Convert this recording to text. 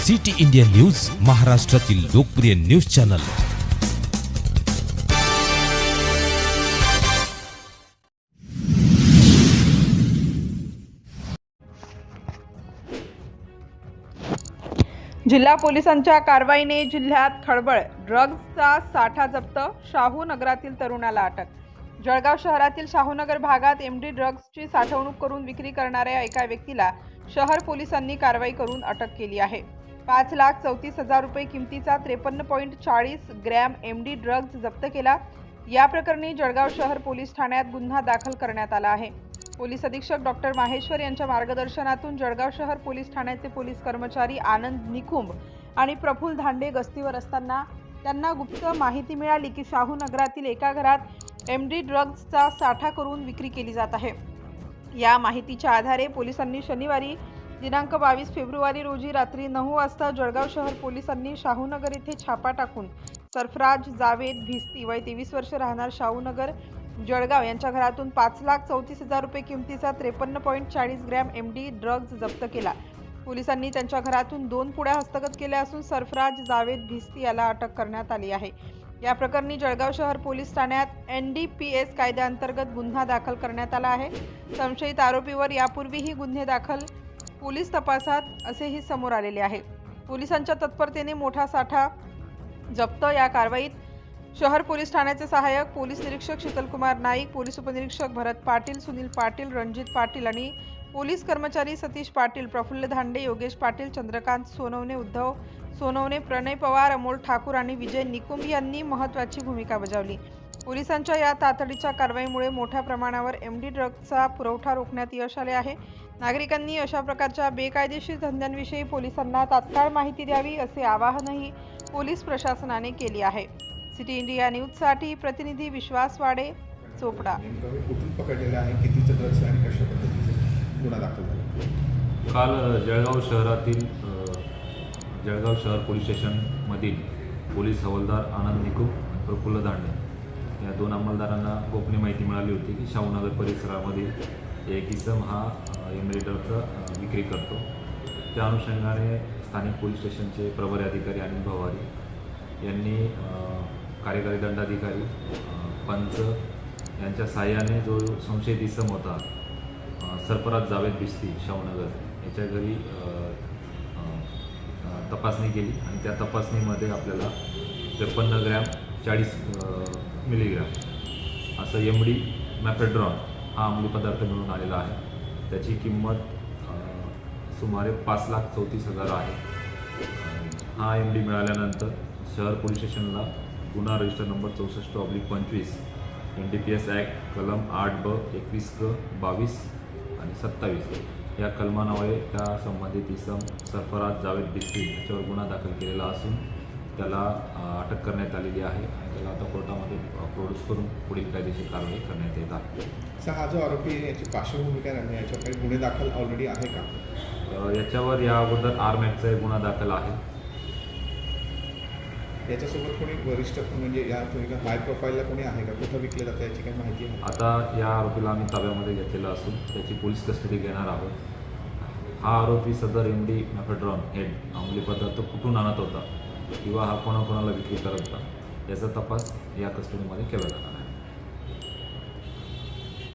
City India news, महाराष्ट्रातील लोकप्रिय news channel. जिल्हा पोलिसांच्या कारवाईने जिल्ह्यात खळबळ। ड्रग्जचा साठा जप्त, शाहू नगरातील तरुणाला अटक। जळगाव शहरातील शाहूनगर भागात एमडी ड्रग्जची साठवणूक करून विक्री करणाऱ्या एका व्यक्तीला शहर पोलिसांनी कारवाई करून अटक केली आहे। 5,34,000 रुपये किमतीचा 53.40 ग्रॅम एमडी ड्रग्ज जप्त केला। या प्रकरणी जळगाव शहर पोलीस ठाण्यात गुन्हा दाखल करण्यात आला आहे। पोलीस अधीक्षक डॉक्टर माहेश्वर यांच्या मार्गदर्शनातून जळगाव शहर पोलीस ठाण्याचे पोलीस कर्मचारी आनंद निकुंभ आणि प्रफुल्ल धांडे गस्तीवर असताना त्यांना गुप्त माहिती मिळाली की शाहू नगरातील एका घरात एमडी ड्रग्जचा साठा करून विक्री केली जात आहे। या माहितीच्या आधारे पोलिसांनी शनिवारी दिनांक 22 फेब्रुवारी रोजी रात्री 9 वाजता जळगाव शहर पोलिसांनी शाहूनगर येथे छापा टाकून सरफराज जावेद भिस्ती वय 23 वर्ष राहणार शाहूनगर जळगाव यांच्या घरातून 5,34,000 रुपये किमतीचा 53.40 ग्रॅम एमडी ड्रग्ज जप्त केला। पोलिसांनी त्यांच्या घरातून 2 पुड्या हस्तगत केल्या असून सरफराज जावेद भिस्ती याला अटक करण्यात आली आहे। या प्रकरणी जळगाव शहर पोलीस ठाण्यात NDPS कायद्याअंतर्गत गुन्हा दाखल करण्यात आला आहे। संशयित आरोपीवर यापूर्वीही गुन्हे दाखल पोलीस तपासात असेही समोर आलेले आहे। पोलिसांच्या तत्परतेने मोठा साठा जप्त। या कारवाईत शहर पोलीस ठाण्याचे सहाय्यक पोलीस निरीक्षक शीतलकुमार नाईक, पोलीस उपनिरीक्षक भरत पाटील, सुनील पाटील, रणजित पाटील आणि पोलीस कर्मचारी सतीश पाटील, प्रफुल्ल धांडे, योगेश पाटील, चंद्रकांत सोनवणे, उद्धव सोनवणे, प्रणय पवार, अमोल ठाकूर आणि विजय निकुंभ यांनी महत्त्वाची भूमिका बजावली। पोलिसांच्या या तातडीच्या कारवाईमुळे मोठ्या प्रमाणावर एमडी ड्रग्जचा पुरवठा रोखण्यात यश आले आहे। नागरिकांनी अशा प्रकारच्या बेकायदेशीर धंद्यांविषयी पोलिसांना तात्काळ माहिती द्यावी असे आवाहनही पोलीस प्रशासनाने केले आहे। सिटी इंडिया न्यूजसाठी प्रतिनिधी विश्वास वाडे, चोपडा। कुठून पकडलेला आहे, कितीचं ड्रग्ज आणि कशा पद्धतीचे गुन्हा दाखल झाला? काल जळगाव शहर पोलीस स्टेशनमधील पोलीस हवालदार आनंद निकुंभ आणि प्रफुल्ल धांडे या 2 अंमलदारांना गोपनीय माहिती मिळाली होती की शाहूनगर परिसरामधील एक इसम हा एमडी ड्रग्जचा विक्री करतो। त्या अनुषंगाने स्थानिक पोलीस स्टेशनचे प्रभारी अधिकारी अनिल भवारी यांनी कार्यकारी दंडाधिकारी पंच यांच्या सहाय्याने जो संशयित इसम होता सरफराज जावेद भिस्ती शाहूनगर याच्या घरी तपासणी केली आणि त्या तपासणीमध्ये आपल्याला 53 ग्रॅम 40 मिलीग्रॅम असं एमडी मॅफेड्रॉन हा अंमली पदार्थ मिळून आलेला आहे। त्याची किंमत सुमारे 5,34,000 आहे। हा एमडी मिळाल्यानंतर शहर पोलीस स्टेशनला गुन्हा रजिस्टर नंबर 64/25 NDPS ॲक्ट कलम 8B 21 22 आणि 27 या कलमान्वये त्या संबंधित इसम सरफराज जावेद भिस्ती याच्यावर गुन्हा दाखल केलेला असून त्याला अटक करण्यात आलेली आहे आणि त्याला आता कोर्टामध्ये प्रोड्यूस करून पुढील कायदेशीर कारवाई करण्यात येत आहे। हा जो आरोपी आहे याची पार्श्वभूमी काय आहे, याच्यावर काही गुन्हे दाखल ऑलरेडी आहे का? याच्यावर या अगोदर आर्मॅक्टचा एक गुन्हा दाखल आहे। याच्यासोबत कोणी वरिष्ठ म्हणजे या हाय प्रोफाईलला कोणी आहे का, कुठं विकले जातं याची काही माहिती आहे? आता या आरोपीला आम्ही ताब्यामध्ये घेतलेला असून त्याची पोलीस कस्टडी घेणार आहोत। हा आरोपी सदर एमडी मॅफेड्रॉन हे अंमली पदार्थ कुठून आणत होता किंवा हा कोणाकोणाला विक्री करत होता याचा तपास या कस्टडीमध्ये केला जाणार आहे।